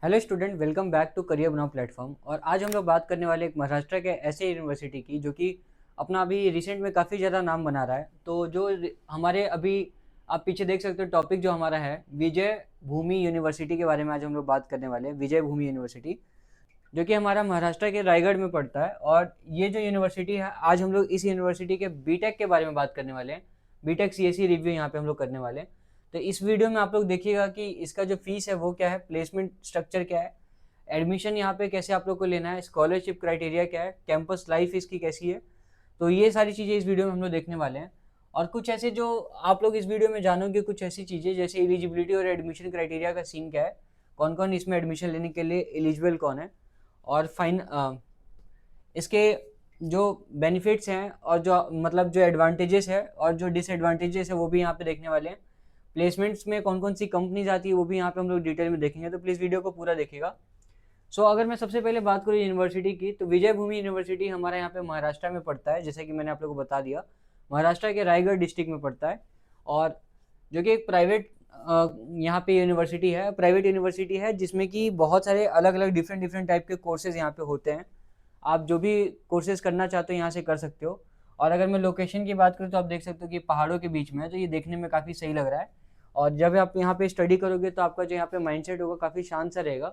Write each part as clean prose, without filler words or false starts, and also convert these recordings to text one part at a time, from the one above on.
Hello student, welcome back to career Banao platform. और आज हम लोग बात करने वाले एक महाराष्ट्र के ऐसे यूनिवर्सिटी की जो कि अपना अभी रिसेंट में काफ़ी ज़्यादा नाम बना रहा है। तो जो हमारे अभी आप पीछे देख सकते हो टॉपिक जो हमारा है, विजय भूमि यूनिवर्सिटी के बारे में आज हम लोग बात करने वाले हैं। विजय भूमि यूनिवर्सिटी जो कि हमारा महाराष्ट्र के रायगढ़ में पड़ता है। और ये जो यूनिवर्सिटी है, आज हम लोग इस यूनिवर्सिटी के बीटेक के बारे में बात करने वाले हैं। बीटेक सीएससी रिव्यू यहाँ पे हम लोग करने वाले हैं। तो इस वीडियो में आप लोग देखिएगा कि इसका जो फीस है वो क्या है, प्लेसमेंट स्ट्रक्चर क्या है, एडमिशन यहाँ पे कैसे आप लोग को लेना है, स्कॉलरशिप क्राइटेरिया क्या है, कैंपस लाइफ इसकी कैसी है। तो ये सारी चीज़ें इस वीडियो में हम लोग देखने वाले हैं। और कुछ ऐसे जो आप लोग इस वीडियो में जानोगे, कुछ ऐसी चीज़ें जैसे एलिजिबिलिटी और एडमिशन क्राइटेरिया का सीन क्या है, कौन कौन इसमें एडमिशन लेने के लिए एलिजिबल कौन है, और इसके जो बेनिफिट्स हैं और जो मतलब जो एडवांटेजेस है और जो डिसएडवांटेजेस है वो भी यहाँ पे देखने वाले हैं। प्लेसमेंट्स में कौन कौन सी कंपनीज आती है वो भी यहाँ पे हम लोग डिटेल में देखेंगे, तो प्लीज़ वीडियो को पूरा देखिएगा। अगर मैं सबसे पहले बात करूँ यूनिवर्सिटी की, तो विजय भूमि यूनिवर्सिटी हमारे यहाँ पे महाराष्ट्र में पड़ता है, जैसे कि मैंने आप लोगों को बता दिया। महाराष्ट्र के रायगढ़ डिस्ट्रिक्ट में पड़ता है। और जो कि एक प्राइवेट यहाँ पे यूनिवर्सिटी है, प्राइवेट यूनिवर्सिटी है, जिसमें कि बहुत सारे अलग अलग डिफरेंट डिफरेंट टाइप के कोर्सेज यहाँ पे होते हैं। आप जो भी कोर्सेज करना चाहते हो यहाँ से कर सकते हो। और अगर मैं लोकेशन की बात करूँ तो आप देख सकते हो कि पहाड़ों के बीच में है, तो ये देखने में काफ़ी सही लग रहा है। और जब आप यहाँ पे स्टडी करोगे तो आपका जो यहाँ पे माइंडसेट होगा काफ़ी शांत सा रहेगा,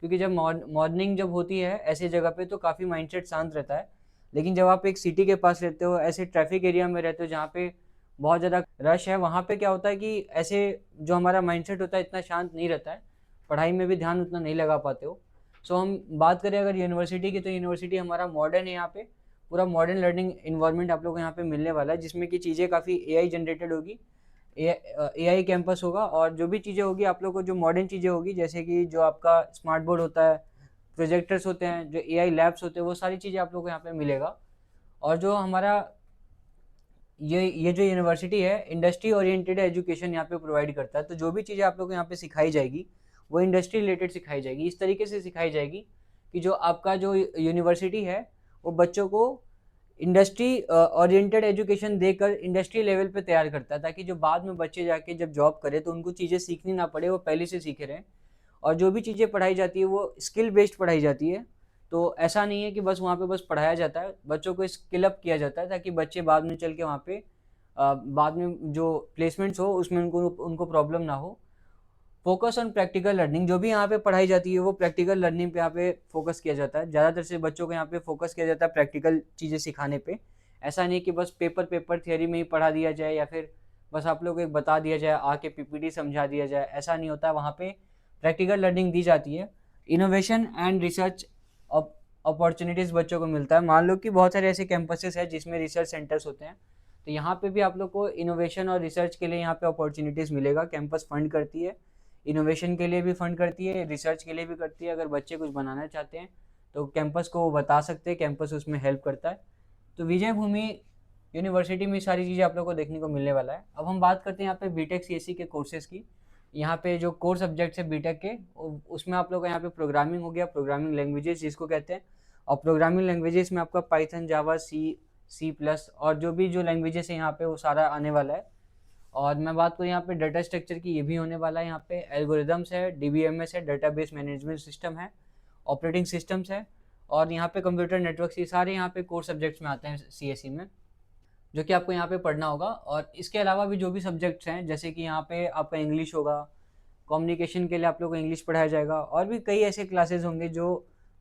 क्योंकि जब मॉर्निंग जब होती है ऐसे जगह पे तो काफ़ी माइंडसेट शांत रहता है। लेकिन जब आप एक सिटी के पास रहते हो, ऐसे ट्रैफिक एरिया में रहते हो जहाँ पे बहुत ज़्यादा रश है, वहाँ पे क्या होता है कि ऐसे जो हमारा माइंडसेट होता है इतना शांत नहीं रहता है, पढ़ाई में भी ध्यान उतना नहीं लगा पाते हो। हम बात करें अगर यूनिवर्सिटी की, तो यूनिवर्सिटी हमारा मॉडर्न है। यहाँ पे पूरा मॉडर्न लर्निंग इन्वायरमेंट आप लोग को यहाँ पे मिलने वाला है, जिसमें कि चीज़ें काफ़ी एआई जनरेटेड होगी, एआई कैंपस होगा। और जो भी चीज़ें होगी आप लोग को, जो मॉडर्न चीज़ें होगी, जैसे कि जो आपका स्मार्ट बोर्ड होता है, प्रोजेक्टर्स होते हैं, जो एआई लैब्स होते हैं, वो सारी चीज़ें आप लोग को यहाँ पे मिलेगा। और जो हमारा ये जो यूनिवर्सिटी है, इंडस्ट्री ओरिएंटेड एजुकेशन यहाँ पे प्रोवाइड करता है। तो जो भी चीज़ें आप लोग को यहाँ पे सिखाई जाएगी वो इंडस्ट्री रिलेटेड सिखाई जाएगी। इस तरीके से सिखाई जाएगी कि जो आपका जो यूनिवर्सिटी है वो बच्चों को इंडस्ट्री ओरिएंटेड एजुकेशन देकर इंडस्ट्री लेवल पे तैयार करता है, ताकि जो बाद में बच्चे जाके जब जॉब करें तो उनको चीज़ें सीखनी ना पड़े, वो पहले से सीखे रहें। और जो भी चीज़ें पढ़ाई जाती है वो स्किल बेस्ड पढ़ाई जाती है। तो ऐसा नहीं है कि बस वहाँ पे बस पढ़ाया जाता है, बच्चों को स्किल अप किया जाता है, ताकि बच्चे बाद में चल के वहाँ पे बाद में जो प्लेसमेंट्स हो उसमें उनको उनको प्रॉब्लम ना हो। फोकस ऑन प्रैक्टिकल लर्निंग, जो भी यहाँ पे पढ़ाई जाती है वो प्रैक्टिकल लर्निंग पे यहाँ पे फोकस किया जाता है। ज़्यादातर से बच्चों को यहाँ पे फोकस किया जाता है प्रैक्टिकल चीज़ें सिखाने पे। ऐसा नहीं कि बस पेपर थियोरी में ही पढ़ा दिया जाए, या फिर बस आप लोग को एक बता दिया जाए, आके पीपीटी समझा दिया जाए, ऐसा नहीं होता है। वहाँ पे प्रैक्टिकल लर्निंग दी जाती है। इनोवेशन एंड रिसर्च अपॉर्चुनिटीज़ बच्चों को मिलता है। मान लो कि बहुत सारे ऐसे कैंपसेस हैं जिसमें रिसर्च सेंटर्स होते हैं, तो यहाँ पे भी आप लोग को इनोवेशन और रिसर्च के लिए यहाँ पे अपॉर्चुनिटीज़ मिलेगा। कैंपस फंड करती है, इनोवेशन के लिए भी फंड करती है, रिसर्च के लिए भी करती है। अगर बच्चे कुछ बनाना चाहते हैं तो कैंपस को वो बता सकते हैं, कैंपस उसमें हेल्प करता है। तो विजय भूमि यूनिवर्सिटी में सारी चीज़ें आप लोग को देखने को मिलने वाला है। अब हम बात करते हैं यहाँ पे बीटेक सीएससी के कोर्सेज़ की। यहाँ पे जो कोर सब्जेक्ट्स है बीटेक के, उसमें आप लोग का यहाँ पे प्रोग्रामिंग हो गया, प्रोग्रामिंग लैंग्वेजेस जिसको कहते हैं। और प्रोग्रामिंग लैंग्वेजेस में आपका पाइथन, जावा, सी प्लस और जो भी जो लैंग्वेजेस है यहाँ पे वो सारा आने वाला है। और मैं बात करूँ यहाँ पे डाटा स्ट्रक्चर की, ये भी होने वाला है। यहाँ पे एल्गोरिदम्स है, डीबीएमएस है, डाटाबेस मैनेजमेंट सिस्टम है, ऑपरेटिंग सिस्टम्स है, और यहाँ पे कंप्यूटर नेटवर्क, ये सारे यहाँ पे कोर सब्जेक्ट्स में आते हैं सीएससी में, जो कि आपको यहाँ पे पढ़ना होगा। और इसके अलावा भी जो भी सब्जेक्ट्स हैं, जैसे कि यहाँ पे आपका इंग्लिश होगा, कम्युनिकेशन के लिए आप लोग को इंग्लिश पढ़ाया जाएगा, और भी कई ऐसे क्लासेस होंगे जो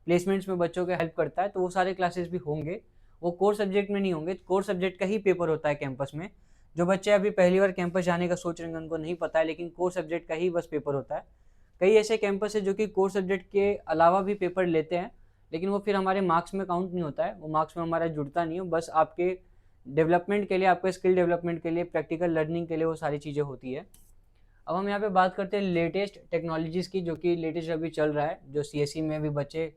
प्लेसमेंट्स में बच्चों के हेल्प करता है, तो वो सारे क्लासेस भी होंगे। वो कोर सब्जेक्ट में नहीं होंगे, कोर सब्जेक्ट का ही पेपर होता है कैंपस में। जो बच्चे अभी पहली बार कैंपस जाने का सोच रहे हैं उनको नहीं पता है, लेकिन कोर सब्जेक्ट का ही बस पेपर होता है। कई ऐसे कैंपस है जो कि कोर सब्जेक्ट के अलावा भी पेपर लेते हैं, लेकिन वो फिर हमारे मार्क्स में काउंट नहीं होता है, वो मार्क्स में हमारा जुड़ता नहीं है। बस आपके डेवलपमेंट के लिए, आपके स्किल डेवलपमेंट के लिए, प्रैक्टिकल लर्निंग के लिए वो सारी चीज़ें होती है। अब हम यहाँ पे बात करते हैं लेटेस्ट टेक्नोलॉजीज़ की, जो कि लेटेस्ट अभी चल रहा है, जो सीएससी में अभी बच्चे,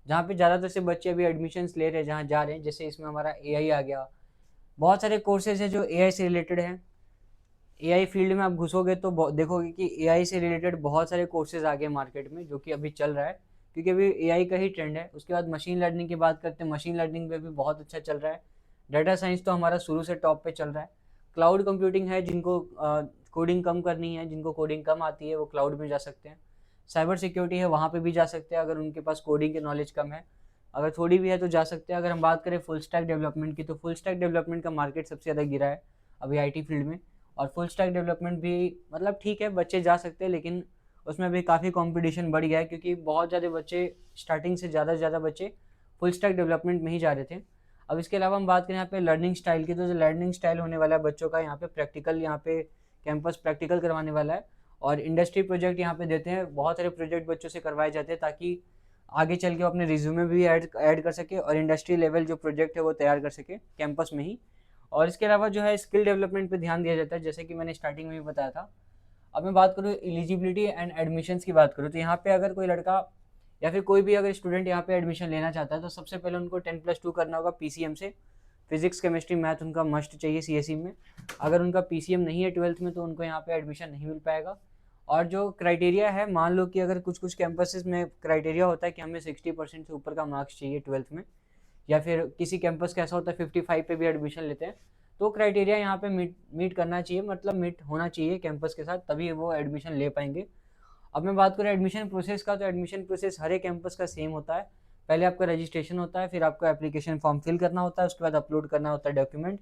जहाँ पे ज़्यादातर से बच्चे अभी एडमिशन्स ले रहे हैं, जहाँ जा रहे हैं। जैसे इसमें हमारा एआई आ गया, बहुत सारे कोर्सेज हैं जो एआई से रिलेटेड हैं। एआई फील्ड में आप घुसोगे तो देखोगे कि एआई से रिलेटेड बहुत सारे कोर्सेज आ गए मार्केट में, जो कि अभी चल रहा है, क्योंकि अभी एआई का ही ट्रेंड है। उसके बाद मशीन लर्निंग की बात करते हैं, मशीन लर्निंग पे भी बहुत अच्छा चल रहा है। डाटा साइंस तो हमारा शुरू से टॉप पे चल रहा है। क्लाउड कंप्यूटिंग है, जिनको कोडिंग कम करनी है, जिनको कोडिंग कम आती है वो क्लाउड में जा सकते हैं। साइबर सिक्योरिटी है वहाँ पे भी जा सकते हैं अगर उनके पास कोडिंग की नॉलेज कम है, अगर थोड़ी भी है तो जा सकते हैं। अगर हम बात करें फुल स्टैक डेवलपमेंट की, तो फुल स्टैक डेवलपमेंट का मार्केट सबसे ज़्यादा गिरा है अभी आईटी फील्ड में। और फुल स्टैक डेवलपमेंट भी मतलब ठीक है, बच्चे जा सकते हैं, लेकिन उसमें भी काफ़ी कंपटीशन बढ़ गया है, क्योंकि बहुत ज़्यादा बच्चे स्टार्टिंग से ज़्यादा से ज़्यादा बच्चे फुल स्टैक डेवलपमेंट में ही जा रहे थे। अब इसके अलावा हम बात करें यहाँ पे लर्निंग स्टाइल की, तो जो लर्निंग स्टाइल होने वाला है बच्चों का, यहाँ पे प्रैक्टिकल, यहाँ पे कैंपस प्रैक्टिकल करवाने वाला है, और इंडस्ट्री प्रोजेक्ट यहाँ पे देते हैं। बहुत सारे प्रोजेक्ट बच्चों से करवाए जाते हैं ताकि आगे चल के वो अपने रिज्यूमे भी ऐड कर सके और इंडस्ट्री लेवल जो प्रोजेक्ट है वो तैयार कर सके कैंपस में ही। और इसके अलावा जो है स्किल डेवलपमेंट पे ध्यान दिया जाता है, जैसे कि मैंने स्टार्टिंग में भी बताया था। अब मैं बात करूँ एलिजिबिलिटी एंड एडमिशन्स की बात करूँ, तो यहाँ पे अगर कोई लड़का या फिर कोई भी अगर स्टूडेंट यहाँ पे एडमिशन लेना चाहता है, तो सबसे पहले उनको 10+2 करना होगा पीसीएम से। फिजिक्स केमिस्ट्री मैथ उनका मस्ट चाहिए सीएसई में। अगर उनका पीसीएम नहीं है 12th में, तो उनको यहाँ पे एडमिशन नहीं मिल पाएगा। और जो क्राइटेरिया है, मान लो कि अगर कुछ कुछ कैंपसेस में क्राइटेरिया होता है कि हमें 60% से ऊपर का मार्क्स चाहिए 12th में, या फिर किसी कैंपस का ऐसा होता है 55 पे भी एडमिशन लेते हैं, तो क्राइटेरिया यहाँ पे मीट करना चाहिए, मतलब मीट होना चाहिए कैंपस के साथ, तभी वो एडमिशन ले पाएंगे। अब मैं बात करूँ एडमिशन प्रोसेस का, तो एडमिशन प्रोसेस हर एक कैंपस का सेम होता है। पहले आपका रजिस्ट्रेशन होता है, फिर आपका एप्लीकेशन फॉर्म फिल करना होता है, उसके बाद अपलोड करना होता है डॉक्यूमेंट,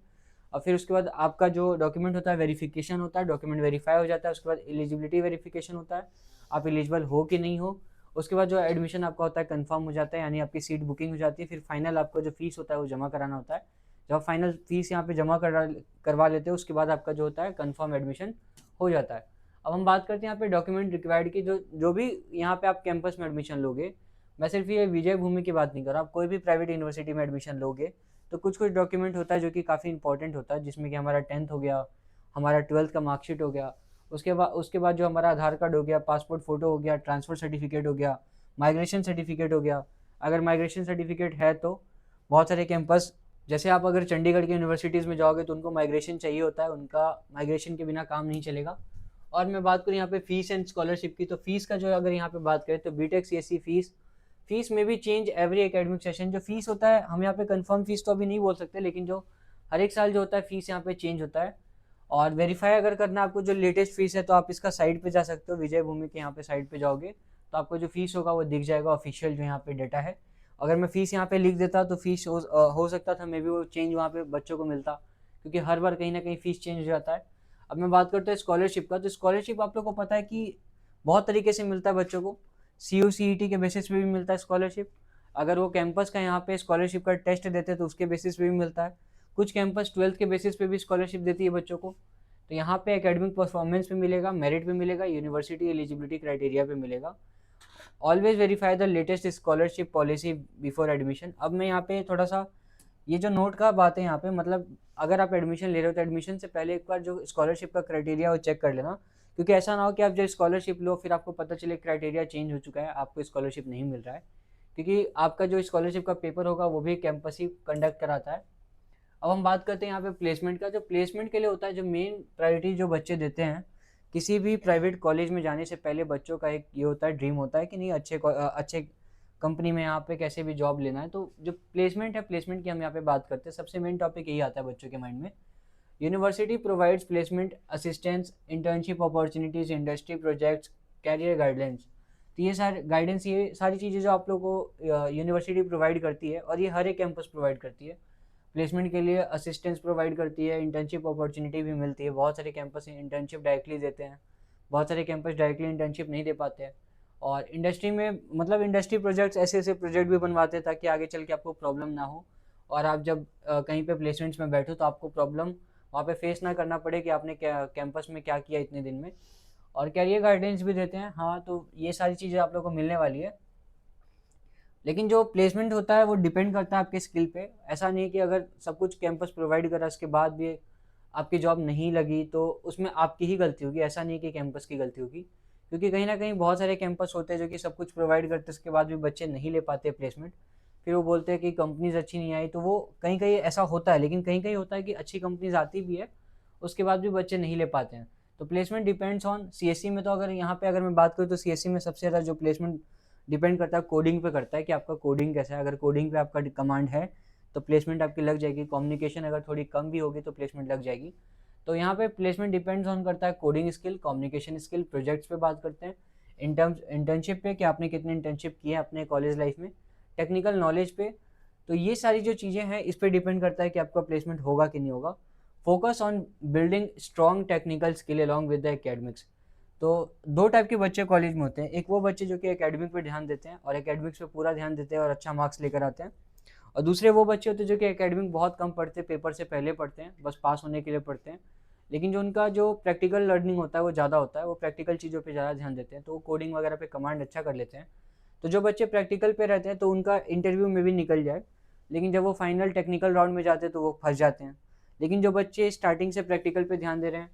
और फिर उसके बाद आपका जो डॉक्यूमेंट होता है वेरिफिकेशन होता है, डॉक्यूमेंट वेरीफाई हो जाता है, उसके बाद एलिजिबिलिटी वेरिफिकेशन होता है, आप एलिजिबल हो कि नहीं हो। उसके बाद जो एडमिशन आपका होता है कंफर्म हो जाता है, यानी आपकी सीट बुकिंग हो जाती है। फिर फाइनल आपका जो फीस होता है वो जमा कराना होता है। जब फाइनल फीस यहाँ पे जमा करवा लेते हैं, उसके बाद आपका जो होता है कंफर्म एडमिशन हो जाता है। अब हम बात करते हैं यहाँ पे डॉक्यूमेंट रिक्वायर्ड की, जो भी यहाँ पे आप कैंपस में एडमिशन लोगे, मैं सिर्फ ये विजय भूमि की बात नहीं कर रहा, आप कोई भी प्राइवेट यूनिवर्सिटी में एडमिशन लोगे तो कुछ कुछ डॉक्यूमेंट होता है जो कि काफ़ी इंपॉर्टेंट होता है, जिसमें कि हमारा 10th हो गया, हमारा 12th का मार्कशीट हो गया, उसके बाद जो हमारा आधार कार्ड हो गया, पासपोर्ट फ़ोटो हो गया, ट्रांसफ़र सर्टिफिकेट हो गया, माइग्रेशन सर्टिफिकेट हो गया। अगर माइग्रेशन सर्टिफिकेट है तो बहुत सारे कैंपस, जैसे आप अगर चंडीगढ़ की यूनिवर्सिटीज़ में जाओगे तो उनको माइग्रेशन चाहिए होता है, उनका माइग्रेशन के बिना काम नहीं चलेगा। और मैं बात करूँ यहाँ पे फ़ीस एंड स्कॉलरशिप की, तो फ़ीस का जो है अगर यहाँ पे बात करें तो बीटेक सीएससी फीस में भी चेंज एवरी एकेडमिक सेशन। जो फीस होता है, हम यहाँ पे कंफर्म फीस तो अभी नहीं बोल सकते, लेकिन जो हर एक साल जो होता है फीस यहाँ पे चेंज होता है। और वेरीफाई अगर करना है आपको जो लेटेस्ट फीस है, तो आप इसका साइट पे जा सकते हो, विजय भूमि के यहाँ पे साइट पे जाओगे तो आपको जो फीस होगा वो दिख जाएगा, ऑफिशियल जो यहाँ पे डाटा है। अगर मैं फीस यहाँ पे लिख देता तो फीस हो सकता था मे बी वो चेंज वहाँ पे बच्चों को मिलता, क्योंकि हर बार कहीं ना कहीं फीस चेंज हो जाता है। अब मैं बात करता हूँ स्कॉलरशिप का, तो स्कॉलरशिप आप लोग को पता है कि बहुत तरीके से मिलता है बच्चों को। CUCET के बेसिस पे भी मिलता है स्कॉलरशिप। अगर वो कैंपस का यहाँ पे स्कॉलरशिप का टेस्ट देते हैं तो उसके बेसिस पे भी मिलता है। कुछ कैंपस 12th के बेसिस पे भी स्कॉलरशिप देती है बच्चों को। तो यहाँ पे एकेडमिक परफॉर्मेंस पे मिलेगा, मेरिट पे मिलेगा, यूनिवर्सिटी एलिजिबिलिटी क्राइटेरिया पे मिलेगा। Always verify the latest scholarship policy before admission. अब मैं यहाँ पे थोड़ा सा ये जो नोट का बात है यहाँ पे, मतलब अगर आप एडमिशन ले रहे हो तो एडमिशन से पहले एक बार जो स्कॉलरशिप का क्राइटेरिया वो चेक कर लेना, क्योंकि ऐसा ना हो कि आप जो स्कॉलरशिप लो फिर आपको पता चले क्राइटेरिया चेंज हो चुका है, आपको स्कॉलरशिप नहीं मिल रहा है, क्योंकि आपका जो स्कॉलरशिप का पेपर होगा वो भी कैंपस ही कंडक्ट कराता है। अब हम बात करते हैं यहाँ पे प्लेसमेंट का। जो प्लेसमेंट के लिए होता है, जो मेन प्रायोरिटी जो बच्चे देते हैं किसी भी प्राइवेट कॉलेज में जाने से पहले, बच्चों का एक ये होता है, ड्रीम होता है कि नहीं अच्छे कंपनी में यहाँ पे कैसे भी जॉब लेना है। तो जो प्लेसमेंट है, प्लेसमेंट की हम यहाँ पे बात करते हैं, सबसे मेन टॉपिक यही आता है बच्चों के माइंड में। University provides placement assistance, internship opportunities, industry projects, career guidelines. तो ये सारे गाइडेंस, ये सारी चीज़ें जो आप लोगों को यूनिवर्सिटी प्रोवाइड करती है, और ये हर एक कैंपस प्रोवाइड करती है। प्लेसमेंट के लिए असिस्टेंस प्रोवाइड करती है, इंटर्नशिप अपॉर्चुनिटी भी मिलती है। बहुत सारे कैंपस इंटर्नशिप डायरेक्टली देते हैं, बहुत सारे कैंपस डायरेक्टली इंटर्नशिप नहीं दे पाते हैं। और इंडस्ट्री में मतलब इंडस्ट्री प्रोजेक्ट्स, ऐसे ऐसे प्रोजेक्ट भी बनवाते हैं ताकि आगे चल के आपको प्रॉब्लम ना हो, और आप जब कहीं पे प्लेसमेंट्स में बैठो तो आपको प्रॉब्लम वहाँ पे फेस ना करना पड़े कि आपने क्या कैंपस में क्या किया इतने दिन में। और कैरियर गाइडेंस भी देते हैं। हाँ, तो ये सारी चीज़ें आप लोग को मिलने वाली है। लेकिन जो प्लेसमेंट होता है वो डिपेंड करता है आपके स्किल पे। ऐसा नहीं कि अगर सब कुछ कैंपस प्रोवाइड करा उसके बाद भी आपकी जॉब नहीं लगी तो उसमें आपकी ही गलती होगी, ऐसा नहीं कि कैंपस की गलती होगी। क्योंकि कहीं ना कहीं बहुत सारे कैंपस होते हैं जो कि सब कुछ प्रोवाइड करते हैं, उसके बाद भी बच्चे नहीं ले पाते प्लेसमेंट। फिर वो बोलते हैं कि कंपनीज अच्छी नहीं आई, तो वो कहीं कहीं ऐसा होता है, लेकिन कहीं कहीं होता है कि अच्छी कंपनीज आती भी है, उसके बाद भी बच्चे नहीं ले पाते हैं। तो प्लेसमेंट डिपेंड्स ऑन CSE में। तो अगर यहाँ पे अगर मैं बात करूँ तो CSE में सबसे ज़्यादा जो प्लेसमेंट डिपेंड करता है कोडिंग पे करता है कि आपका कोडिंग कैसा है। अगर कोडिंग पे आपका कमांड है तो प्लेसमेंट आपकी लग जाएगी। कम्युनिकेशन अगर थोड़ी कम भी होगी तो प्लेसमेंट लग जाएगी। तो यहाँ पे प्लेसमेंट डिपेंड्स ऑन करता है coding skill, communication skill. Projects पे बात करते हैं, इंटर्नशिप पे कि आपने कितने इंटर्नशिप किए हैं अपने कॉलेज लाइफ में, टेक्निकल नॉलेज पे। तो ये सारी जो चीज़ें हैं इस पे डिपेंड करता है कि आपका प्लेसमेंट होगा कि नहीं होगा। Focus on building strong technical skill along with the academics. तो दो टाइप के बच्चे कॉलेज में होते हैं, एक वो बच्चे जो कि एकेडमिक पे ध्यान देते हैं और एकेडमिक्स पे पूरा ध्यान देते हैं और अच्छा मार्क्स लेकर आते हैं, और दूसरे वो बच्चे होते हैं जो कि एकेडमिक बहुत कम पढ़ते हैं, पेपर से पहले पढ़ते हैं, बस पास होने के लिए पढ़ते हैं, लेकिन जो उनका जो प्रैक्टिकल लर्निंग होता है वो ज़्यादा होता है, वो प्रैक्टिकल चीज़ों पे ज़्यादा ध्यान देते हैं, तो वो कोडिंग वगैरह पे कमांड अच्छा कर लेते हैं। तो जो बच्चे प्रैक्टिकल पे रहते हैं तो उनका इंटरव्यू में भी निकल जाए, लेकिन जब वो फाइनल टेक्निकल राउंड में जाते हैं तो वो फंस जाते हैं। लेकिन जो बच्चे स्टार्टिंग से प्रैक्टिकल पे ध्यान दे रहे हैं,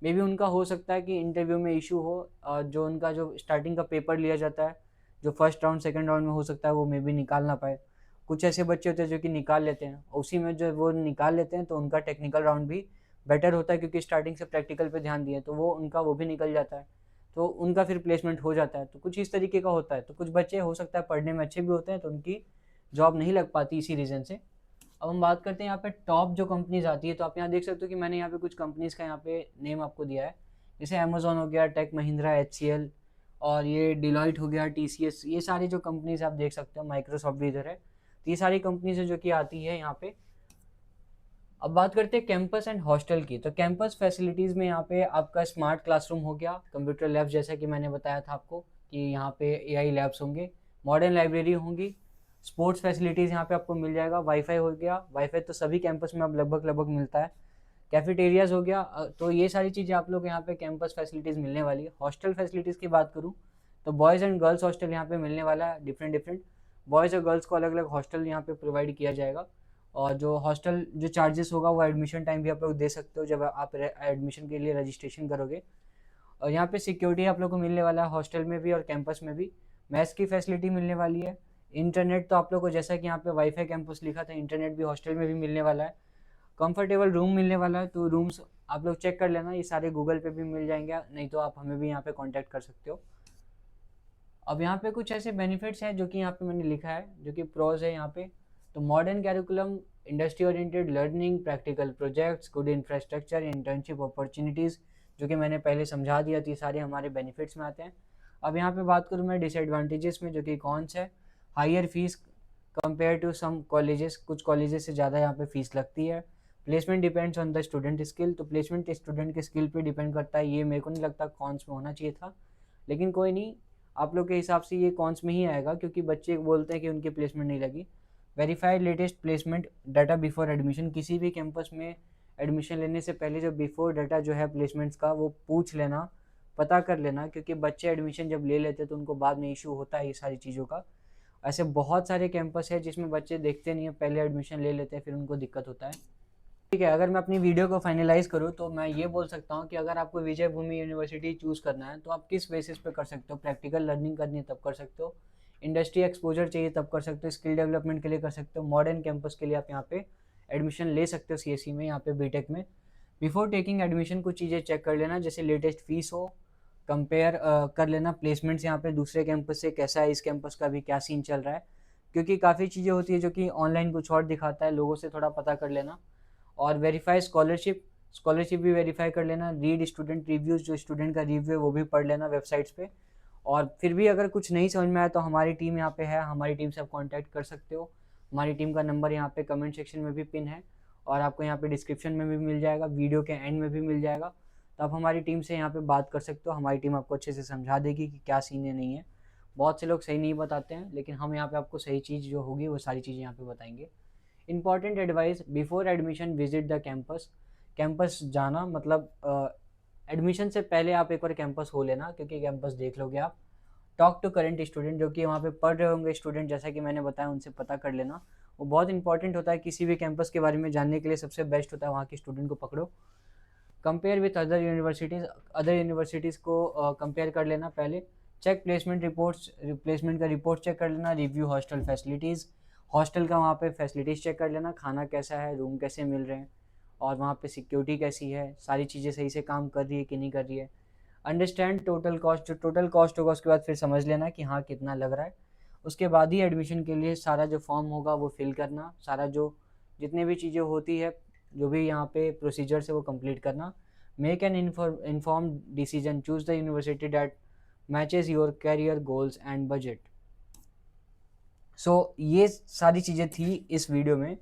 मे बी उनका हो सकता है कि इंटरव्यू में इशू हो, जो उनका जो स्टार्टिंग का पेपर लिया जाता है, जो फर्स्ट राउंड सेकंड राउंड में हो सकता है वो मे बी निकाल ना पाए। कुछ ऐसे बच्चे होते हैं जो कि निकाल लेते हैं, उसी में जो वो निकाल लेते हैं तो उनका टेक्निकल राउंड भी बेटर होता है, क्योंकि स्टार्टिंग से प्रैक्टिकल पे ध्यान दिए तो वो उनका वो भी निकल जाता है, तो उनका फिर प्लेसमेंट हो जाता है। तो कुछ इस तरीके का होता है। तो कुछ बच्चे हो सकता है पढ़ने में अच्छे भी होते हैं तो उनकी जॉब नहीं लग पाती इसी रीज़न से। अब हम बात करते हैं यहाँ पे टॉप जो कंपनीज आती है, तो आप यहाँ देख सकते हो कि मैंने यहाँ पे कुछ कंपनीज का यहाँ पे नेम आपको दिया है, जैसे अमेजोन हो गया, टेक महिंद्रा, HCL, और ये डिलॉयट हो गया, TCS, ये सारी जो कंपनीज आप देख सकते हो, माइक्रोसॉफ्ट भी इधर है। तो ये सारी कंपनीज है जो कि आती है यहाँ पे। अब बात करते हैं कैंपस एंड हॉस्टल की। तो कैंपस फैसिलिटीज़ में यहाँ पे आपका स्मार्ट क्लासरूम हो गया, कंप्यूटर लैब्स जैसा कि मैंने बताया था आपको कि यहाँ पे AI लैब्स होंगे, मॉडर्न लाइब्रेरी होंगी, स्पोर्ट्स फैसिलिटीज़ यहाँ पे आपको मिल जाएगा, वाईफाई हो गया, वाईफाई तो सभी कैंपस में अब लगभग लगभग मिलता है, कैफेटेरियाज हो गया। तो ये सारी चीज़ें आप लोग यहाँ पे कैंपस फैसिलिटीज़ मिलने वाली है। हॉस्टल फैसिलिटीज़ की बात करूँ तो बॉयज़ एंड गर्ल्स हॉस्टल यहाँ पे मिलने वाला है, डिफरेंट डिफरेंट बॉयज़ और गर्ल्स को अलग अलग हॉस्टल यहाँ पे प्रोवाइड किया जाएगा। और जो हॉस्टल जो चार्जेस होगा वो एडमिशन टाइम भी आप लोग दे सकते हो जब आप एडमिशन के लिए रजिस्ट्रेशन करोगे। और यहाँ पे सिक्योरिटी आप लोग को मिलने वाला है हॉस्टल में भी और कैंपस में भी। मैथ्स की फैसिलिटी मिलने वाली है। इंटरनेट तो आप लोग को, जैसा कि यहाँ पे वाईफाई कैंपस लिखा था, इंटरनेट भी हॉस्टल में भी मिलने वाला है। कंफर्टेबल रूम मिलने वाला है, तो रूम्स आप लोग चेक कर लेना, ये सारे गूगल पे भी मिल जाएंगे, नहीं तो आप हमें भी यहाँ पे कांटेक्ट कर सकते हो। अब यहाँ पे कुछ ऐसे बेनिफिट्स हैं जो कि यहाँ पे मैंने लिखा है, जो कि प्रोज है यहाँ पे। तो modern curriculum, industry oriented learning, practical projects, good infrastructure, internship opportunities, जो कि मैंने पहले समझा दिया थी, सारे हमारे बेनिफिट्स में आते हैं। अब यहाँ पे बात करूँ मैं डिसएडवांटेजेस में, जो कि कौन से, higher fees compare to some colleges, कुछ कॉलेजेस से ज़्यादा यहाँ पे फीस लगती है। Placement depends on the student skill, तो प्लेसमेंट स्टूडेंट के स्किल पे डिपेंड करता है, ये मेरे को नहीं लगता कॉन्स में होना चाहिए था, लेकिन कोई नहीं, आप लोग के हिसाब से ये कॉन्स में ही आएगा, क्योंकि बच्चे बोलते हैं कि उनकी प्लेसमेंट नहीं लगी। Verified latest placement data before admission, किसी भी कैंपस में एडमिशन लेने से पहले जो बिफोर डाटा जो है प्लेसमेंट्स का वो पूछ लेना, पता कर लेना, क्योंकि बच्चे एडमिशन जब ले लेते हैं तो उनको बाद में इशू होता है ये सारी चीज़ों का। ऐसे बहुत सारे कैंपस है जिसमें बच्चे देखते नहीं है, पहले एडमिशन ले लेते हैं, फिर उनको दिक्कत होता है। ठीक है, अगर मैं अपनी वीडियो को फाइनलाइज करूँ तो मैं ये बोल सकता हूँ कि अगर आपको विजय भूमि यूनिवर्सिटी चूज़ करना है तो आप किस बेसिस पे कर सकते हो। प्रैक्टिकल लर्निंग करनी है तब कर सकते हो, इंडस्ट्री एक्सपोजर चाहिए तब कर सकते हो, स्किल डेवलपमेंट के लिए कर सकते हो, मॉडर्न कैंपस के लिए आप यहाँ पे एडमिशन ले सकते हो, CSE में, यहाँ पे बीटेक में। बिफोर टेकिंग एडमिशन कुछ चीज़ें चेक कर लेना, जैसे लेटेस्ट फीस हो, कंपेयर कर लेना प्लेसमेंट्स यहाँ पे दूसरे कैंपस से कैसा है, इस कैंपस का भी क्या सीन चल रहा है, क्योंकि काफ़ी चीज़ें होती है जो कि ऑनलाइन कुछ और दिखाता है, लोगों से थोड़ा पता कर लेना। और वेरीफाई स्कॉलरशिप, स्कॉलरशिप भी वेरीफाई कर लेना। रीड स्टूडेंट रिव्यूज़, जो स्टूडेंट का रिव्यू है वो भी पढ़ लेना वेबसाइट्स पे। और फिर भी अगर कुछ नहीं समझ में आया तो हमारी टीम यहाँ पे है, हमारी टीम से आप कांटेक्ट कर सकते हो। हमारी टीम का नंबर यहाँ पे कमेंट सेक्शन में भी पिन है और आपको यहाँ पे डिस्क्रिप्शन में भी मिल जाएगा, वीडियो के एंड में भी मिल जाएगा, तो आप हमारी टीम से यहाँ पे बात कर सकते हो। हमारी टीम आपको अच्छे से समझा देगी कि क्या सीन है नहीं है। बहुत से लोग सही नहीं बताते हैं, लेकिन हम यहाँ पे आपको सही चीज़ जो होगी वो सारी चीज़ें यहाँ पे बताएंगे। Important advice before admission, visit the campus. Campus जाना मतलब एडमिशन से पहले आप एक बार कैंपस हो लेना, क्योंकि कैंपस देख लोगे आप। टॉक टू करंट स्टूडेंट, जो कि वहाँ पे पढ़ रहे होंगे स्टूडेंट, जैसा कि मैंने बताया, उनसे पता कर लेना, वो बहुत इंपॉर्टेंट होता है। किसी भी कैंपस के बारे में जानने के लिए सबसे बेस्ट होता है वहाँ के स्टूडेंट को पकड़ो। कंपेयर विथ अदर यूनिवर्सिटीज़ को कंपेयर कर लेना पहले। चेक प्लेसमेंट रिपोर्ट्स, प्लेसमेंट का रिपोर्ट चेक कर लेना। रिव्यू हॉस्टल फैसिलिटीज़, हॉस्टल का वहाँ पे फैसिलिटीज़ चेक कर लेना, खाना कैसा है, रूम कैसे मिल रहे हैं, और वहाँ पे सिक्योरिटी कैसी है, सारी चीज़ें सही से काम कर रही है कि नहीं कर रही है। अंडरस्टैंड टोटल कॉस्ट, जो टोटल कॉस्ट होगा उसके बाद फिर समझ लेना कि हाँ कितना लग रहा है। उसके बाद ही एडमिशन के लिए सारा जो फॉर्म होगा वो फिल करना, सारा जो जितने भी चीज़ें होती है, जो भी यहाँ पे प्रोसीजर है वो कंप्लीट करना। Make an inform decision, choose the university that matches your career goals and budget. So ये सारी चीज़ें थी इस वीडियो में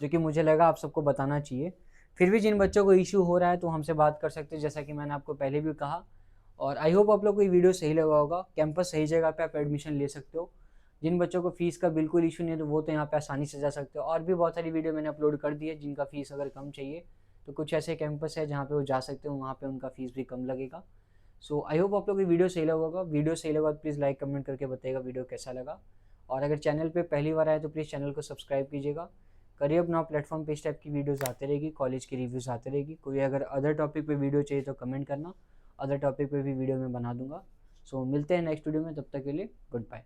जो कि मुझे लगा आप सबको बताना चाहिए। फिर भी जिन बच्चों को इशू हो रहा है तो हमसे बात कर सकते हैं, जैसा कि मैंने आपको पहले भी कहा। और आई होप आप लोग को ये वीडियो सही लगा होगा। कैंपस सही जगह पे आप एडमिशन ले सकते हो। जिन बच्चों को फीस का बिल्कुल इशू नहीं है तो वो तो यहाँ पे आसानी से जा सकते हो। और भी बहुत सारी वीडियो मैंने अपलोड कर दी है जिनका फीस अगर कम चाहिए तो कुछ ऐसे कैंपस है जहाँ पे वो जा सकते हो, वहाँ पे उनका फीस भी कम लगेगा। सो आई होप आप लोग को वीडियो सही लगा होगा। वीडियो सही लगा तो प्लीज़ लाइक कमेंट करके बताइएगा वीडियो कैसा लगा। और अगर चैनल पे पहली बार आए तो प्लीज़ चैनल को सब्सक्राइब कीजिएगा। करियर अपनाओ प्लेटफॉर्म पे इस टाइप की वीडियोस आते रहेगी, कॉलेज की रिव्यूज़ आते रहेगी। कोई अगर अदर टॉपिक पे वीडियो चाहिए तो कमेंट करना, अदर टॉपिक पे भी वीडियो मैं बना दूंगा। सो मिलते हैं नेक्स्ट वीडियो में, तब तक के लिए गुड बाय।